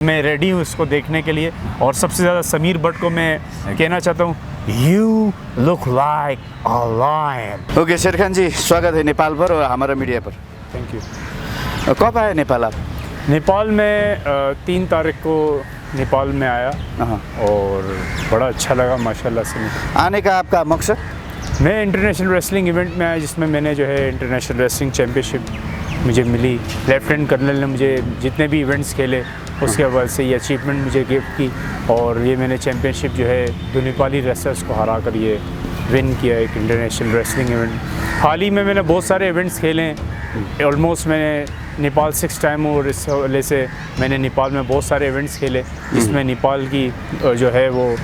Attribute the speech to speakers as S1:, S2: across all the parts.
S1: मैं रेडी हूँ इसको देखने के लिए। और सबसे ज़्यादा समीर बट को मैं कहना चाहता हूँ, you look like a lion.
S2: Okay Sher Khan जी, स्वागत है नेपाल पर और हमारा मीडिया पर।
S1: Thank you.
S2: कब आए नेपाल आप?
S1: नेपाल में 3 तारीख को नेपाल में आया और बड़ा अच्छा लगा माशाल्लाह से।
S2: आने का आपका मकसद?
S1: मैं इंटरनेशनल रेसलिंग इवेंट में आया जिसमें मैंने जो है इंटरनेशनल रेसलिंग चैम्पियनशिप मुझे मिली। लेफ्टिनेंट कर्नल ने मुझे जितने भी इवेंट्स खेले उसके बाद से ये अचीवमेंट मुझे गिफ्ट की और ये मैंने चैम्पियनशिप जो है 2 नेपाली रेसलर्स को हरा कर ये विन किया, एक इंटरनेशनल रेसलिंग इवेंट। हाल ही में मैंने बहुत सारे इवेंट्स खेले हैं, ऑलमोस्ट मैंने नेपाल 6 टाइम और इस हवाले से मैंने नेपाल में बहुत सारे इवेंट्स खेले जिसमें नेपाल की जो है वो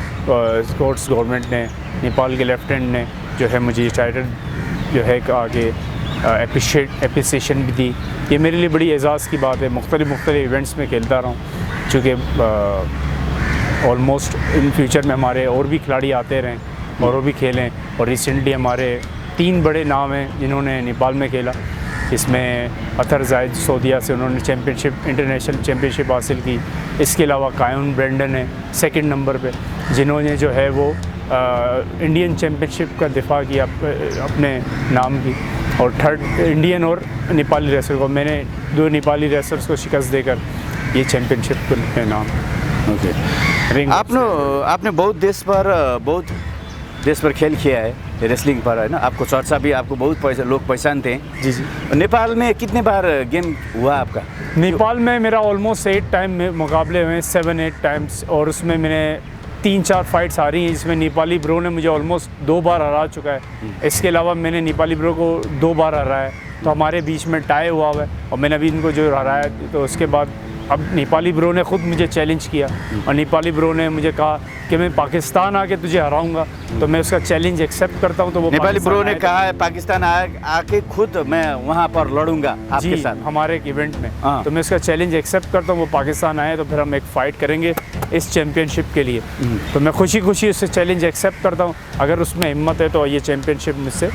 S1: स्पोर्ट्स गवर्नमेंट ने, नेपाल के लेफ्टिनेंट ने जो है मुझे टाइटल जो है आगे एप्रिसिएशन भी दी। ये मेरे लिए बड़ी एजाज़ की बात है। मुख्तलिफ इवेंट्स में खेलता रहा हूँ चूँकि ऑलमोस्ट इन फ्यूचर में हमारे और भी खिलाड़ी आते रहें और वो भी खेलें। और रिसेंटली हमारे 3 बड़े नाम हैं जिन्होंने नेपाल में खेला। इसमें अतर जायद सऊदीया से उन्होंने चैम्पियनशिप इंटरनेशनल चैम्पियनशिप हासिल की। इसके अलावा कायन ब्रेंडन है 2nd नंबर पे, जिन्होंने जो है वो इंडियन चैम्पियनशिप का दिफा किया अपने नाम की। और 3rd इंडियन और नेपाली रेसलर को मैंने 2 नेपाली रेसलर्स को शिकस्त देकर ये चैम्पियनशिप के नाम।
S2: ओके। आपने बहुत देश पर खेल किया है रेसलिंग पर, है ना? आपको चर्चा भी, आपको बहुत लोग पहचानते हैं।
S1: जी।
S2: नेपाल में कितने बार गेम हुआ आपका?
S1: नेपाल में मेरा ऑलमोस्ट 8 टाइम में मुकाबले हुए, 7-8 टाइम्स। और उसमें मैंने 3-4 फाइट्स आ रही हैं जिसमें नेपाली ब्रो ने मुझे ऑलमोस्ट 2 बार हरा चुका है। इसके अलावा मैंने नेपाली ब्रो को 2 बार हराया है, तो हमारे बीच में टाई हुआ है। और मैंने अभी इनको जो हराया तो उसके बाद अब नेपाली ब्रो ने ख़ुद मुझे चैलेंज किया और नेपाली ब्रो ने मुझे कहा कि मैं पाकिस्तान आके तुझे हराऊंगा, तो मैं उसका चैलेंज एक्सेप्ट करता हूं। तो वो
S2: नेपाली ब्रो ने कहा है पाकिस्तान आके खुद मैं वहां पर लड़ूंगा आपके साथ
S1: हमारे एक इवेंट में। तो मैं उसका चैलेंज एक्सेप्ट करता हूं। वो पाकिस्तान आए तो फिर हम एक फ़ाइट करेंगे इस चैम्पियनशिप के लिए। तो मैं खुशी उससे चैलेंज एक्सेप्ट करता हूँ। अगर उसमें हिम्मत है तो ये चैम्पियनशिप मुझसे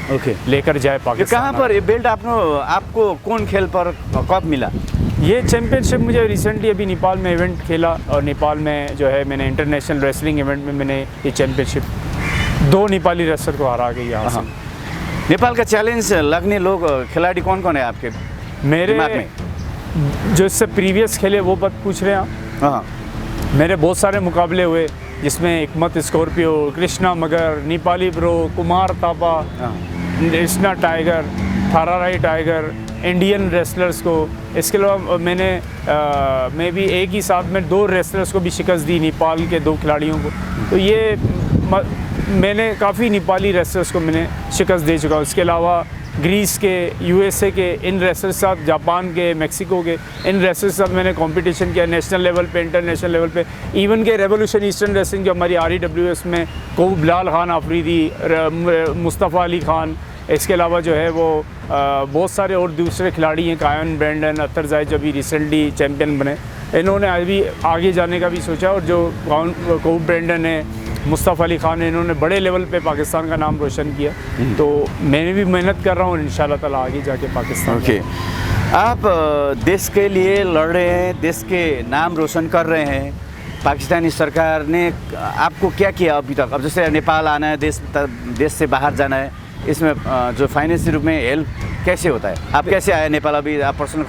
S1: लेकर जाए पाकिस्तान।
S2: कहाँ पर ये बेल्ट आपको कौन खेल पर कब मिला?
S1: ये चैम्पियनशिप मुझे रिसेंटली अभी नेपाल में इवेंट खेला और नेपाल में जो है मैंने इंटरनेशनल रेसलिंग इवेंट में मैंने ये चैम्पियनशिप 2 नेपाली रेसलर को हरा के यहाँ से।
S2: नेपाल का चैलेंज लगने लोग खिलाड़ी कौन है आपके
S1: मेरे
S2: दिमाग में?
S1: जो इससे प्रीवियस खेले वो बात पूछ रहे हैं आप? मेरे बहुत सारे मुकाबले हुए जिसमें हिकमत Scorpio, Krishna Magar, Nepali bro, Kumar Thapa, Krishna Tiger, थाराराई टाइगर, इंडियन रेसलर्स को। इसके अलावा मैं भी एक ही साथ में 2 रेसलर्स को भी शिकस्त दी, नेपाल के 2 खिलाड़ियों को। तो ये मैंने काफ़ी नेपाली रेसलर्स को मैंने शिकस्त दे चुका हूँ। इसके अलावा ग्रीस के, USA के इन रेसलर्स के साथ, जापान के, मेक्सिको के इन रेसलर्स के साथ मैंने कंपटीशन किया नेशनल लेवल पे, इंटरनेशनल लेवल पे। इवन के रेवोल्यूशन ईस्टर्न रेसलिंग जो हमारी REWS में बिलाल खान आफरीदी, मुस्तफ़ा अली खान, इसके अलावा जो है वो बहुत सारे और दूसरे खिलाड़ी हैं, कायन ब्रेंडन, अतर जायद जो भी रिसेंटली चैम्पियन बने, इन्होंने अभी आगे जाने का भी सोचा। और जो कोब ब्रेंडन है, मुस्तफ़ा अली खान है, इन्होंने बड़े लेवल पे पाकिस्तान का नाम रोशन किया। तो मैंने भी मेहनत कर रहा हूँ इंशाल्लाह ताला आगे जाके पाकिस्तान।
S2: ओके। आप देश के लिए लड़ रहे हैं, देश के नाम रोशन कर रहे हैं। पाकिस्तानी सरकार ने आपको क्या किया अभी तक? अब जैसे नेपाल आना है, देश से बाहर जाना है, इसमें जो फाइनेंशियल रूप में हेल्प कैसे होता है? आप कैसे आए नेपाल? अभी आप पर्सनल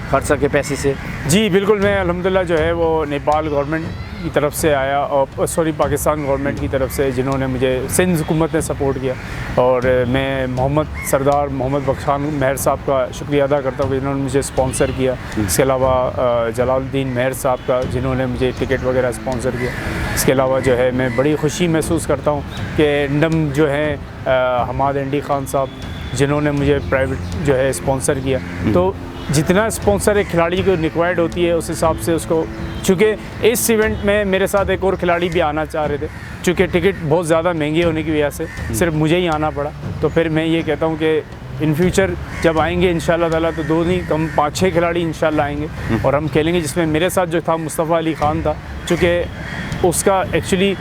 S2: खर्च के पैसे से? जी
S1: बिल्कुल, मैं अल्हम्दुलिल्लाह जो है वो नेपाल गवर्नमेंट की तरफ से आया और पाकिस्तान गवर्नमेंट की तरफ से जिन्होंने मुझे, सिंध हुकूमत ने सपोर्ट किया। और मैं सरदार मोहम्मद बख्शान मेहर साहब का शुक्रिया अदा करता हूँ कि जिन्होंने मुझे स्पॉन्सर किया। इसके अलावा जलालुद्दीन मेहर साहब का जिन्होंने मुझे टिकट वगैरह स्पॉन्सर किया। इसके अलावा जो है मैं बड़ी खुशी महसूस करता हूँ कि इंडम जो है हमाद एंडी खान साहब जिन्होंने मुझे प्राइवेट जो है स्पॉन्सर किया। तो जितना स्पॉन्सर एक खिलाड़ी को रिक्वायर्ड होती है उस हिसाब से उसको, चूँकि इस इवेंट में मेरे साथ एक और खिलाड़ी भी आना चाह रहे थे, चूँकि टिकट बहुत ज़्यादा महंगी होने की वजह से सिर्फ मुझे ही आना पड़ा। तो फिर मैं ये कहता हूँ कि इन फ्यूचर जब आएंगे इंशाल्लाह ताला तो 2 नहीं कम 5-6 खिलाड़ी इंशाल्लाह आएंगे और हम खेलेंगे। जिसमें मेरे साथ जो था मुस्तफ़ा अली खान था, चूँकि उसका एक्चुअली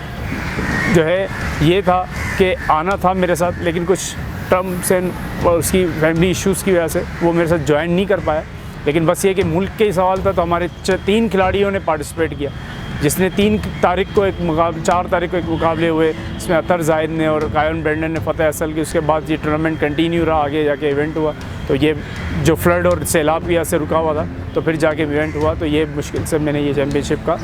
S1: जो है ये था कि आना था मेरे साथ, लेकिन कुछ टर्म्स एंड और उसकी फैमिली इश्यूज़ की वजह से वो मेरे साथ ज्वाइन नहीं कर पाया। लेकिन बस ये कि मुल्क के ही सवाल था, तो हमारे 3 खिलाड़ियों ने पार्टिसिपेट किया, जिसने 4 तारीख को एक मुकाबले हुए, इसमें अतर जाहिद ने और कायन ब्रेंडन ने फ़तेह हासिल की। उसके बाद ये टूर्नामेंट कंटिन्यू रहा, आगे जाके इवेंट हुआ। तो ये जो फ्लड और सैलाब की वजह से रुका हुआ था, तो फिर जाके इवेंट हुआ, तो ये मुश्किल से मैंने ये चैम्पियनशिप का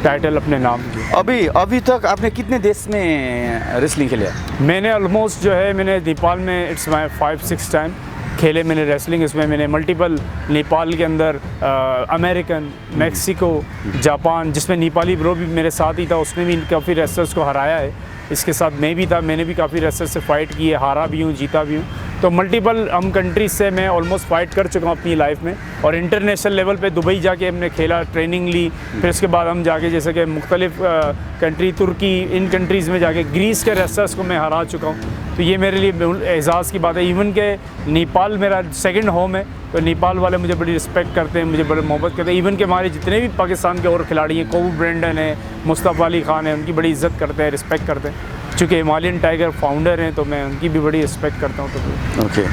S1: टाइटल अपने नाम किया।
S2: अभी तक आपने कितने देश में रेसलिंग खेला?
S1: मैंने ऑलमोस्ट जो है, मैंने नेपाल में इट्स माई 5-6 टाइम खेले मैंने रेसलिंग। इसमें मैंने मल्टीपल, नेपाल के अंदर अमेरिकन, मैक्सिको, जापान, जिसमें नेपाली ब्रो भी मेरे साथ ही था, उसने भी काफ़ी रेसलर्स को हराया है। इसके साथ मैं भी था, मैंने भी काफ़ी रेसलर्स से फ़ाइट की है, हारा भी हूँ, जीता भी हूँ। तो मल्टीपल हम कंट्रीज से मैं ऑलमोस्ट फ़ाइट कर चुका हूँ अपनी लाइफ में। और इंटरनेशनल लेवल पे दुबई जाके हमने खेला, ट्रेनिंग ली। फिर उसके बाद हम जाके जैसे कि मुख्तलिफ कंट्री, तुर्की, इन कंट्रीज़ में जाके ग्रीस के रेसलर्स को मैं हरा चुका हूँ। तो ये मेरे लिए एजाज़ की बात है। इवन के नेपाल मेरा सेकंड होम है, तो नेपाल वाले मुझे बड़ी रिस्पेक्ट करते हैं, मुझे बड़े मोहब्बत करते हैं। इवन के हमारे जितने भी पाकिस्तान के और खिलाड़ी हैं, कोबू ब्रेंडन है, मुस्तफ़ा अली खान है, उनकी बड़ी इज़्ज़त करते हैं, रिस्पेक्ट करते हैं। चूँकि हिमालयन टाइगर फाउंडर हैं, तो मैं उनकी भी बड़ी रिस्पेक्ट करता हूँ। तो
S2: ओके,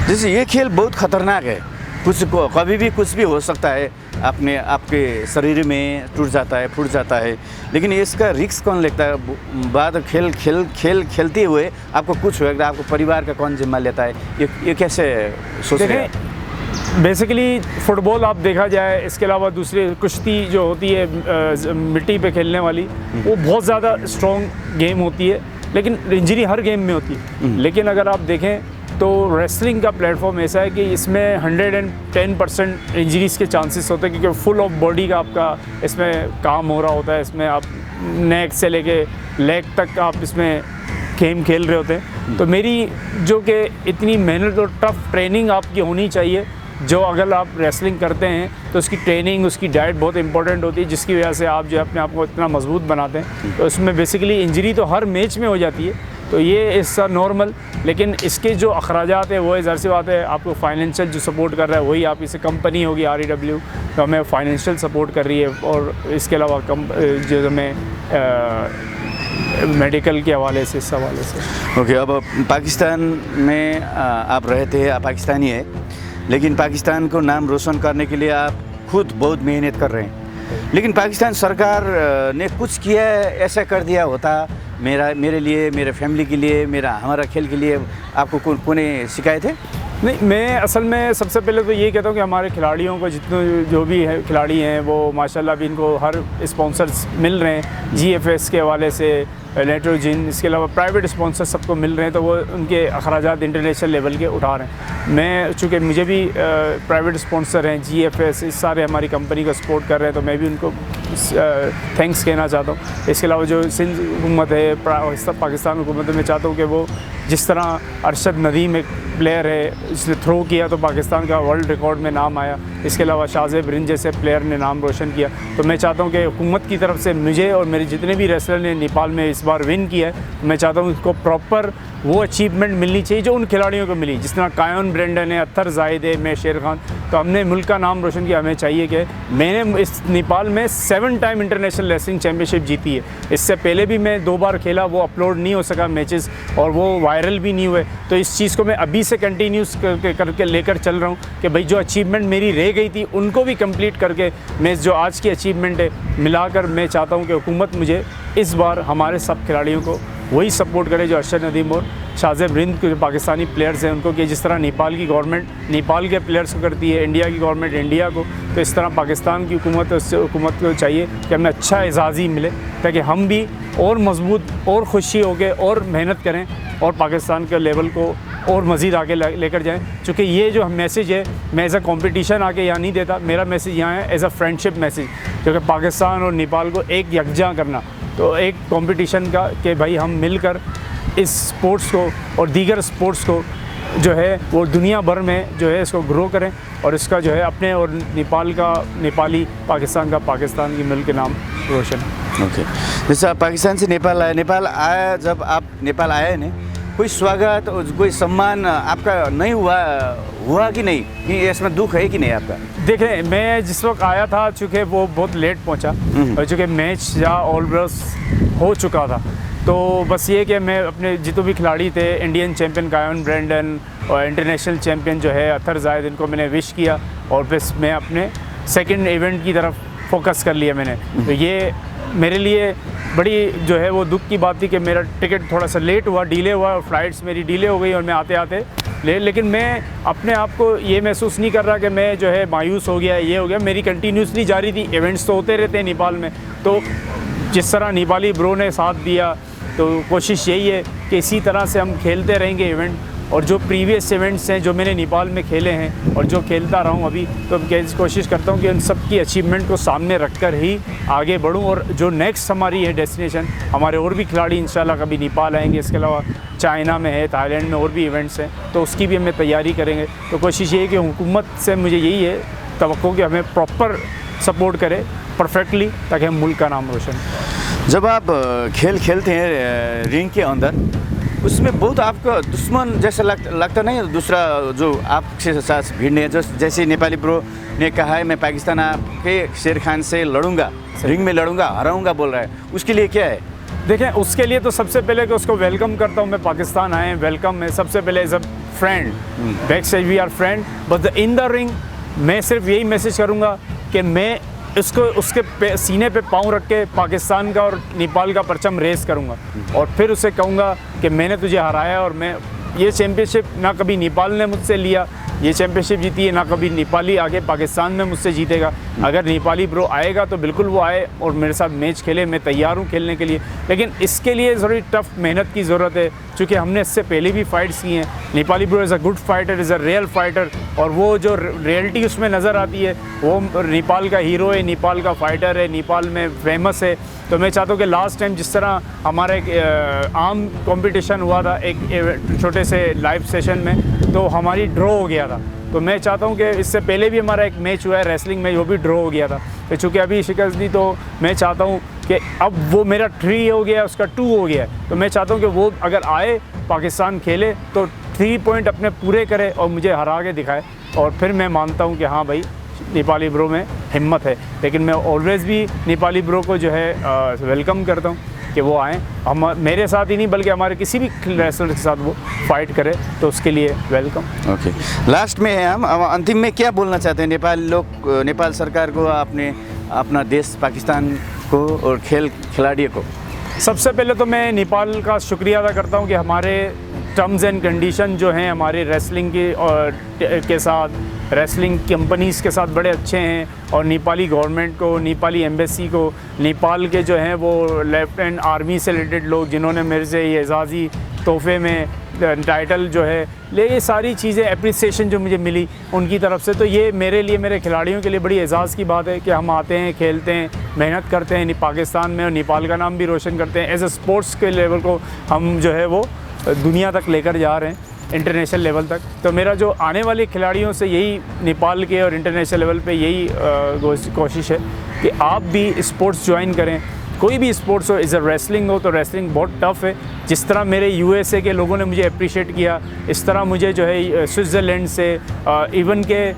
S2: जैसे ये खेल बहुत ख़तरनाक है, कभी भी कुछ भी हो सकता है, आपके शरीर में टूट जाता है, फूट जाता है, लेकिन इसका रिस्क कौन लेता है? बाद खेलते हुए आपको कुछ होगा, आपको परिवार का कौन जिम्मा लेता है? ये कैसे सोच रहे हैं?
S1: बेसिकली फ़ुटबॉल आप देखा जाए, इसके अलावा दूसरी कुश्ती जो होती है मिट्टी पे खेलने वाली, वो बहुत ज़्यादा स्ट्रॉन्ग गेम होती है, लेकिन इंजरी हर गेम में होती है। लेकिन अगर आप देखें तो रेसलिंग का प्लेटफॉर्म ऐसा है कि इसमें 110% इंजरीज़ के चांसेस होते हैं, क्योंकि फुल ऑफ बॉडी का आपका इसमें काम हो रहा होता है। इसमें आप नेक से लेके लेग तक आप इसमें गेम खेल रहे होते हैं। तो मेरी जो कि इतनी मेहनत और टफ ट्रेनिंग आपकी होनी चाहिए, जो अगर आप रेसलिंग करते हैं तो उसकी ट्रेनिंग, उसकी डाइट बहुत इंपॉर्टेंट होती है, जिसकी वजह से आप जो है अपने आप को इतना मजबूत बनाते हैं। तो इसमें बेसिकली इंजरी तो हर मैच में हो जाती है, तो ये इसका नॉर्मल, लेकिन इसके जो अखराजात है वो ज़ाहिर सी बात है, आपको फाइनेंशियल जो सपोर्ट कर रहा है वही आप, इसे कंपनी होगी REW, तो हमें फाइनेंशियल सपोर्ट कर रही है। और इसके अलावा जो हमें मेडिकल के हवाले से, इस हवाले से।
S2: ओके, अब पाकिस्तान में आप रहते हैं, आप पाकिस्तानी है, लेकिन पाकिस्तान को नाम रोशन करने के लिए आप खुद बहुत मेहनत कर रहे हैं, लेकिन पाकिस्तान सरकार ने कुछ किया ऐसा कर दिया होता मेरे लिए, मेरे फैमिली के लिए, हमारा खेल के लिए, आपको कौन शिकायत है?
S1: नहीं, मैं असल में सबसे पहले तो ये कहता हूँ कि हमारे खिलाड़ियों को, जितने जो भी है खिलाड़ी हैं, वो माशाल्लाह भी इनको हर स्पॉन्सर्स मिल रहे हैं, GFS के हवाले से, नेट्रोजिन, इसके अलावा प्राइवेट स्पॉन्सर सबको मिल रहे हैं, तो वो उनके अखराजात इंटरनेशनल लेवल के उठा रहे हैं। मैं चूँकि मुझे भी प्राइवेट स्पॉन्सर हैं, GFS, इस सारे हमारी कंपनी को सपोर्ट कर रहे हैं, तो मैं भी उनको थैंक्स कहना चाहता हूँ। इसके अलावा जो सिंध हुकूमत है, पाकिस्तान हुकूमत है, मैं चाहता हूँ कि वो जिस तरह अरशद नदीम एक प्लेयर है, जिसने थ्रो किया तो पाकिस्तान का वर्ल्ड रिकॉर्ड में नाम आया, इसके अलावा शाहज़ेब रिंज जैसे प्लेयर ने नाम रोशन किया, तो मैं चाहता हूँ कि हुकूमत की तरफ से मुझे और मेरे जितने भी रेसलर ने नेपाल में इस बार विन किया है, मैं चाहता हूँ उसको प्रॉपर वो अचीवमेंट मिलनी चाहिए जो उन खिलाड़ियों को मिली, जिस तरह कायन ब्रेंडन है, अतर जाहिद है, मैं शेर खान, तो हमने मुल्क का नाम रोशन किया। हमें चाहिए कि मैंने इस नेपाल में 7 टाइम इंटरनेशनल रेसलिंग चैम्पियनशिप जीती है। इससे पहले भी मैं 2 बार खेला, वो अपलोड नहीं हो सका मैचेस, और वो वायरल भी नहीं हुए। तो इस चीज़ को मैं अभी से कंटिन्यूस करके लेकर चल रहा हूँ कि भाई जो अचीवमेंट मेरी रह गई थी उनको भी कंप्लीट करके मैं जो आज की अचीवमेंट है मिलाकर, मैं चाहता हूँ कि हुकूमत मुझे इस बार हमारे सब खिलाड़ियों को वही सपोर्ट करे जो अरशद नदीम और शाहज़ेब रिंद के जो पाकिस्तानी प्लेयर्स हैं उनको, कि जिस तरह नेपाल की गवर्नमेंट नेपाल के प्लेयर्स को करती है, इंडिया की गवर्नमेंट इंडिया को, तो इस तरह पाकिस्तान की हुकूमत को चाहिए कि हमें अच्छा एजाज़ी मिले, ताकि हम भी और मजबूत और खुशी हो के और मेहनत करें और पाकिस्तान के लेवल को और मज़ीद आगे लेकर जाएँ। चूँकि ये जो मैसेज है, मैं एज़ अ कॉम्पिटिशन आके यहाँ नहीं देता, मेरा मैसेज यहाँ है एज़ अ फ्रेंडशिप मैसेज, क्योंकि पाकिस्तान और नेपाल को एक यकजा करना, तो एक कंपटीशन का कि भाई हम मिलकर इस स्पोर्ट्स को और दीगर स्पोर्ट्स को जो है वो दुनिया भर में जो है इसको ग्रो करें, और इसका जो है अपने और नेपाल का नेपाली, पाकिस्तान का पाकिस्तान की मिल के नाम रोशन।
S2: ओके, जैसे आप पाकिस्तान से नेपाल आया, जब आप नेपाल आए ना, कोई स्वागत और कोई सम्मान आपका नहीं हुआ कि नहीं, कि इसमें दुख है कि नहीं आपका?
S1: देखें, मैं जिस वक्त आया था, चूँकि वो बहुत लेट पहुंचा, और चूँकि मैच या ऑलरेडी हो चुका था, तो बस ये कि मैं अपने जितने भी खिलाड़ी थे, इंडियन चैम्पियन कायन ब्रेंडन और इंटरनेशनल चैम्पियन जो है अतर जायद, इनको मैंने विश किया और बस मैं अपने सेकंड इवेंट की तरफ फोकस कर लिया मैंने। तो ये मेरे लिए बड़ी जो है वो दुख की बात थी कि मेरा टिकट थोड़ा सा लेट हुआ, डिले हुआ और फ्लाइट्स मेरी डिले हो गई और मैं आते आते लेकिन मैं अपने आप को ये महसूस नहीं कर रहा कि मैं जो है मायूस हो गया, ये हो गया। मेरी कंटिन्यूसली जारी थी, इवेंट्स तो होते रहते हैं नेपाल में। तो जिस तरह नेपाली ब्रो ने साथ दिया, तो कोशिश यही है कि इसी तरह से हम खेलते रहेंगे इवेंट। और जो प्रीवियस इवेंट्स हैं जो मैंने नेपाल में खेले हैं और जो खेलता रहा हूँ अभी, तो कोशिश करता हूँ कि उन सब की अचीवमेंट को सामने रखकर ही आगे बढ़ूँ। और जो नेक्स्ट हमारी है डेस्टिनेशन, हमारे और भी खिलाड़ी इंशाल्लाह कभी नेपाल आएंगे, इसके अलावा चाइना में है, थाईलैंड में और भी इवेंट्स हैं, तो उसकी भी हमें तैयारी करेंगे। तो कोशिश ये है कि हुकूमत से मुझे यही है तवक्को कि हमें प्रॉपर सपोर्ट करे परफेक्टली, ताकि हम मुल्क का नाम रोशन करें।
S2: जब आप खेल खेलते हैं रिंग के अंदर, उसमें बहुत आपका दुश्मन जैसा लगता नहीं है? दूसरा जो आपके साथ भिड़ने, जैसे नेपाली ब्रो ने कहा है मैं पाकिस्तान के शेर खान से लड़ूंगा, रिंग में लड़ूंगा, हराऊंगा बोल रहा है, उसके लिए क्या है?
S1: देखें, उसके लिए तो सबसे पहले कि उसको वेलकम करता हूँ मैं, पाकिस्तान आए वेलकम है सबसे पहले as a friend, back stage we are friend, but in the ring मैं सिर्फ यही मैसेज करूँगा कि मैं उसके सीने पे पाँव रख के पाकिस्तान का और नेपाल का परचम रेस करूँगा और फिर उसे कहूँगा कि मैंने तुझे हराया और मैं ये चैम्पियनशिप ना कभी नेपाल ने मुझसे लिया, ये चैम्पियनशिप जीती है, ना कभी नेपाली आगे पाकिस्तान में मुझसे जीतेगा। अगर नेपाली ब्रो आएगा तो बिल्कुल वो आए और मेरे साथ मैच खेले, मैं तैयार हूँ खेलने के लिए। लेकिन इसके लिए थोड़ी टफ मेहनत की ज़रूरत है, क्योंकि हमने इससे पहले भी फाइट्स की हैं। Nepali bro is a good fighter, is a real fighter, और वो जो रियलिटी उसमें नज़र आती है, वो नेपाल का हीरो है, नेपाल का फाइटर है, नेपाल में फेमस है। तो मैं चाहता हूँ कि लास्ट टाइम जिस तरह हमारा एक आम कंपटीशन हुआ था एक छोटे से लाइव सेशन में, तो हमारी ड्रॉ हो गया था। तो मैं चाहता हूँ कि इससे पहले भी हमारा एक मैच हुआ है रेसलिंग में, वो भी ड्रॉ हो गया था। तो चूँकि अभी शिकस्त दी, तो मैं चाहता हूँ कि अब वो मेरा 3 हो गया, उसका 2 हो गया है। तो मैं चाहता हूँ कि वो अगर आए पाकिस्तान खेले तो 3 पॉइंट अपने पूरे करे और मुझे हरा के दिखाए, और फिर मैं मानता हूँ कि हाँ भाई नेपाली ब्रो में हिम्मत है। लेकिन मैं ऑलवेज़ भी नेपाली ब्रो को जो है वेलकम करता हूँ कि वो आएँ, हम मेरे साथ ही नहीं बल्कि हमारे किसी भी रेसलर के साथ वो फाइट करे, तो उसके लिए वेलकम।
S2: ओके, लास्ट में है हम अंतिम में क्या बोलना चाहते हैं नेपाल सरकार को, अपना देश पाकिस्तान को और खिलाड़ियों को?
S1: सबसे पहले तो मैं नेपाल का शुक्रिया अदा करता हूँ कि हमारे टर्म्स एंड कंडीशन जो हैं हमारे रेसलिंग के साथ, रेसलिंग कंपनीज़ के साथ बड़े अच्छे हैं, और नेपाली गवर्नमेंट को, नेपाली एम्बेसी को, नेपाल के जो हैं वो लेफ्टिनेंट आर्मी से रिलेटेड लोग जिन्होंने मेरे से ये एजाज़ी तोहफे में टाइटल जो है ये सारी चीज़ें अप्रिसिएशन जो मुझे मिली उनकी तरफ से, तो ये मेरे लिए, मेरे खिलाड़ियों के लिए बड़ी एजाज़ की बात है कि हम आते हैं, खेलते हैं, मेहनत करते हैं पाकिस्तान में और नेपाल का नाम भी रोशन करते हैं। एज ए स्पोर्ट्स के लेवल को हम जो है वो दुनिया तक लेकर जा रहे हैं, इंटरनेशनल लेवल तक। तो मेरा जो आने वाले खिलाड़ियों से यही, नेपाल के और इंटरनेशनल लेवल पे यही कोशिश है कि आप भी स्पोर्ट्स ज्वाइन करें, कोई भी स्पोर्ट्स हो, इज़ रेसलिंग हो तो रेसलिंग बहुत टफ़ है। जिस तरह मेरे यूएसए के लोगों ने मुझे अप्रिशिएट किया, इस तरह मुझे जो है स्विट्ज़रलैंड से, इवन के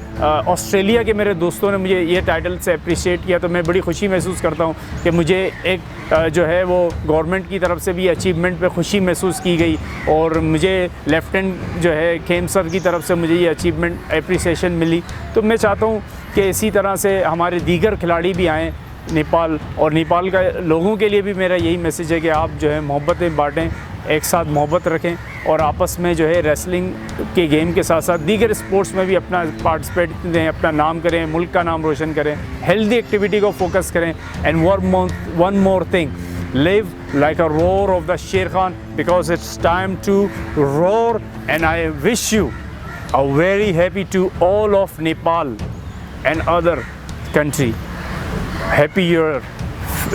S1: ऑस्ट्रेलिया के मेरे दोस्तों ने मुझे ये टाइटल से अप्रिशिएट किया। तो मैं बड़ी खुशी महसूस करता हूँ कि मुझे एक जो है वो गवर्नमेंट की तरफ से भी अचीवमेंट पे खुशी महसूस की गई, और मुझे लेफ्टिनेंट जो है खेम सर की तरफ से मुझे ये अचीवमेंट अप्रिसिएशन मिली। तो मैं चाहता हूँ कि इसी तरह से हमारे दीगर खिलाड़ी भी आएँ नेपाल, और नेपाल का लोगों के लिए भी मेरा यही मैसेज है कि आप जो है मोहब्बतें बांटें, एक साथ मोहब्बत रखें, और आपस में जो है रेसलिंग के गेम के साथ साथ दीगर स्पोर्ट्स में भी अपना पार्टिसिपेट दें, अपना नाम करें, मुल्क का नाम रोशन करें, हेल्दी एक्टिविटी को फोकस करें। And one more thing, live like a roar of the Sher Khan, because it's time to roar. And I wish you a very happy to all of Nepal and other country. Happy Year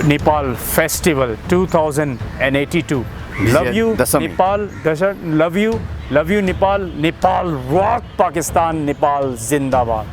S1: Nepal Festival 2082. Love you Nepal, Dashan. Love you Nepal. Nepal rock, Pakistan, Nepal zindabad.